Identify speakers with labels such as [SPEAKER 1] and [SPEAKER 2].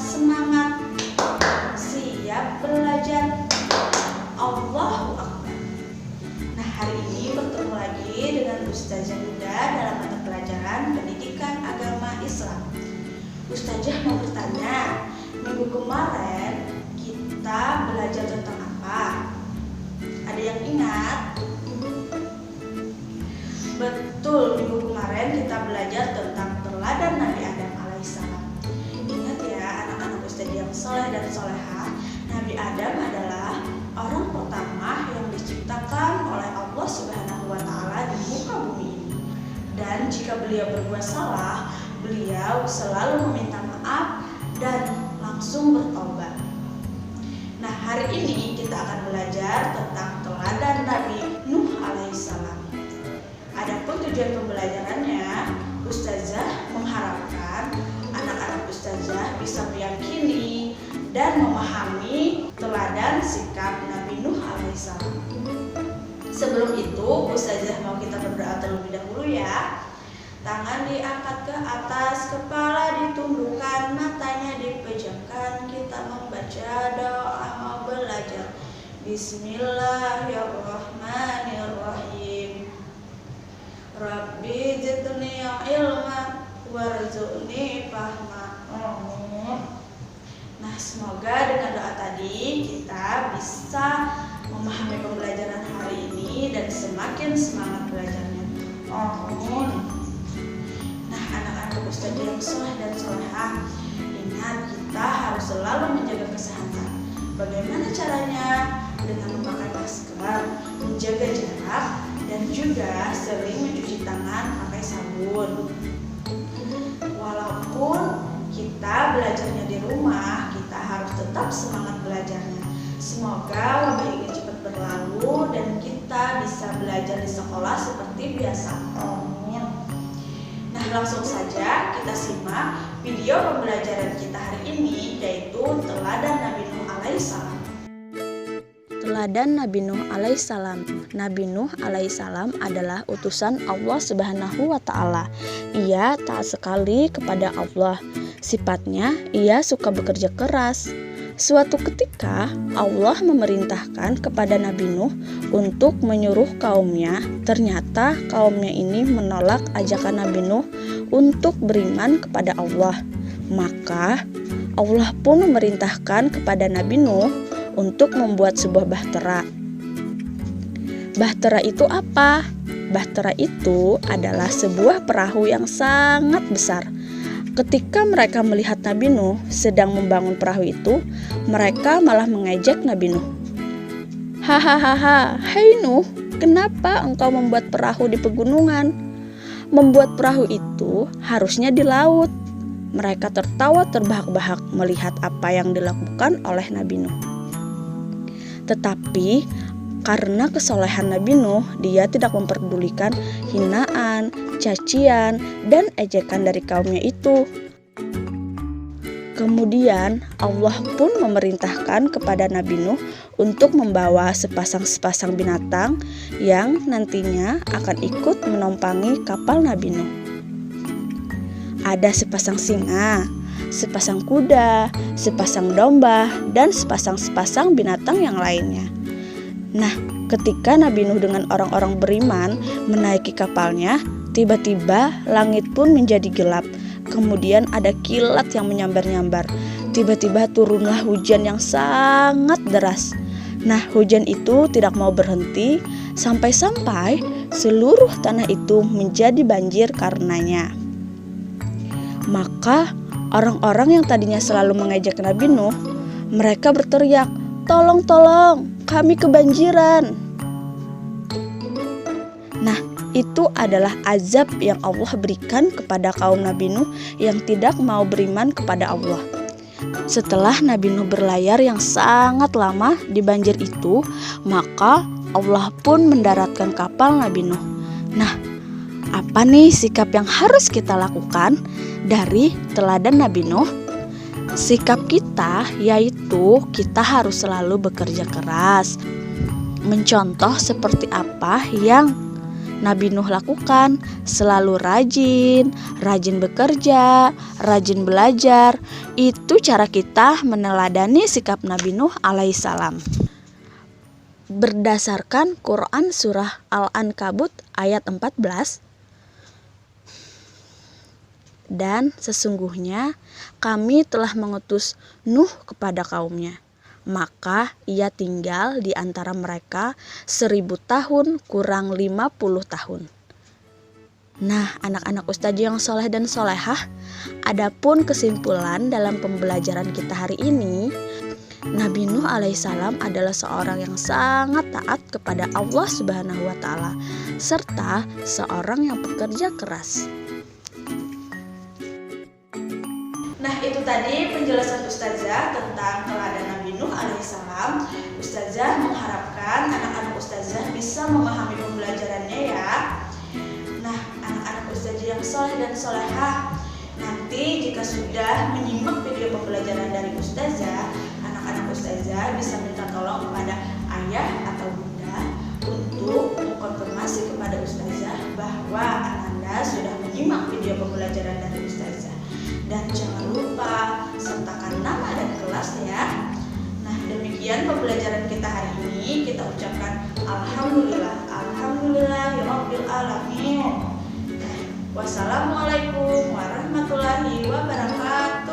[SPEAKER 1] semangat, siap belajar. Allahu Akbar. Nah, hari ini bertemu lagi dengan Ustazah Huda dalam mata pelajaran Pendidikan Agama Islam. Ustazah mau bertanya, minggu kemarin kita belajar tentang apa? Ada yang ingat? Betul, minggu kemarin kita belajar tentang teladan Nabi Adam alaihissalam. Ingat ya anak-anak Ustazah yang soleh dan solehah, Nabi Adam adalah orang pertama yang diciptakan oleh Allah Subhanahu wa Ta'ala di muka bumi ini. Dan jika beliau berbuat salah, beliau selalu meminta maaf dan langsung bertobat. Nah, hari ini kita akan belajar tentang teladan Nabi Nuh alaihissalam. Adapun tujuan pembelajarannya, Ustazah mengharapkan anak-anak Ustazah bisa meyakini dan memahami teladan sikap Nabi Nuh alaihissalam. Sebelum itu, Ustazah mau kita berdoa terlebih dahulu ya. Tangan diangkat ke atas, kepala ditundukkan, matanya dipejamkan. Kita membaca doa mau belajar. Bismillahirrahmanirrahim. Rabbi zidni ilma warzuqni fahma. Nah, semoga dengan doa tadi kita bisa memahami pembelajaran hari ini dan semakin semangat belajarnya. Amin. Nah, anak-anak Ustazah yang soleh dan solehah, ingat kita harus selalu menjaga kesehatan. Bagaimana caranya? Dengan memakai masker, menjaga jarak, dan juga sering mencuci tangan pakai sabun. Walaupun kita belajarnya di rumah, kita harus tetap semangat belajarnya. Semoga wabah ini cepat berlalu dan kita bisa belajar di sekolah seperti biasa. Amin. Nah, langsung saja kita simak video pembelajaran kita hari ini, yaitu teladan Nabi Nuh alaihissalam.
[SPEAKER 2] Teladan Nabi Nuh alaihissalam. Nabi Nuh alaihissalam adalah utusan Allah Subhanahu wa Ta'ala. Ia taat sekali kepada Allah. Sifatnya, ia suka bekerja keras. Suatu ketika, Allah memerintahkan kepada Nabi Nuh untuk menyuruh kaumnya. Ternyata kaumnya ini menolak ajakan Nabi Nuh untuk beriman kepada Allah. Maka, Allah pun memerintahkan kepada Nabi Nuh untuk membuat sebuah bahtera. Bahtera itu apa? Bahtera itu adalah sebuah perahu yang sangat besar. Ketika mereka melihat Nabi Nuh sedang membangun perahu itu, mereka malah mengejek Nabi Nuh. Hahaha, hai Nuh, kenapa engkau membuat perahu di pegunungan? Membuat perahu itu harusnya di laut. Mereka tertawa terbahak-bahak melihat apa yang dilakukan oleh Nabi Nuh. Tetapi karena kesolehan Nabi Nuh, dia tidak memperdulikan hinaan, cacian, dan ejekan dari kaumnya itu. Kemudian Allah pun memerintahkan kepada Nabi Nuh untuk membawa sepasang binatang yang nantinya akan ikut menumpangi kapal Nabi Nuh. Ada sepasang singa, sepasang kuda, sepasang domba, dan sepasang binatang yang lainnya. Nah, ketika Nabi Nuh dengan orang-orang beriman menaiki kapalnya, tiba-tiba langit pun menjadi gelap. Kemudian ada kilat yang menyambar-nyambar. Tiba-tiba turunlah hujan yang sangat deras. Nah, hujan itu tidak mau berhenti sampai-sampai seluruh tanah itu menjadi banjir karenanya. Maka orang-orang yang tadinya selalu mengejek Nabi Nuh, mereka berteriak, "Tolong, tolong, kami kebanjiran." Nah, itu adalah azab yang Allah berikan kepada kaum Nabi Nuh yang tidak mau beriman kepada Allah. Setelah Nabi Nuh berlayar yang sangat lama di banjir itu, maka Allah pun mendaratkan kapal Nabi Nuh. Nah, apa nih sikap yang harus kita lakukan dari teladan Nabi Nuh? Sikap kita yaitu kita harus selalu bekerja keras, mencontoh seperti apa yang Nabi Nuh lakukan, selalu rajin bekerja, rajin belajar. Itu cara kita meneladani sikap Nabi Nuh alaihissalam. Berdasarkan Quran surah Al-Ankabut ayat 14, dan sesungguhnya kami telah mengutus Nuh kepada kaumnya, maka ia tinggal di antara mereka 1000 tahun kurang 50 tahun. Nah, anak-anak Ustazah yang soleh dan solehah, adapun kesimpulan dalam pembelajaran kita hari ini, Nabi Nuh alaihissalam adalah seorang yang sangat taat kepada Allah Subhanahu wa Ta'ala, serta seorang yang pekerja keras.
[SPEAKER 1] Nah, itu tadi penjelasan Ustazah tentang teladan Nabi Nuh alaihissalam. Ustazah mengharapkan anak-anak Ustazah bisa memahami pembelajarannya ya. Nah, anak-anak Ustazah yang soleh dan solehah, nanti jika sudah menyimak video pembelajaran dari Ustazah, anak-anak Ustazah bisa minta tolong kepada ayah atau bunda untuk mengkonfirmasi kepada Ustazah bahwa Anda sudah menyimak video pembelajaran dari Ustazah. Dan jangan lupa sertakan nama dan kelas ya. Nah, demikian pembelajaran kita hari ini. Kita ucapkan alhamdulillahirabbil alamin. Wassalamualaikum warahmatullahi wabarakatuh.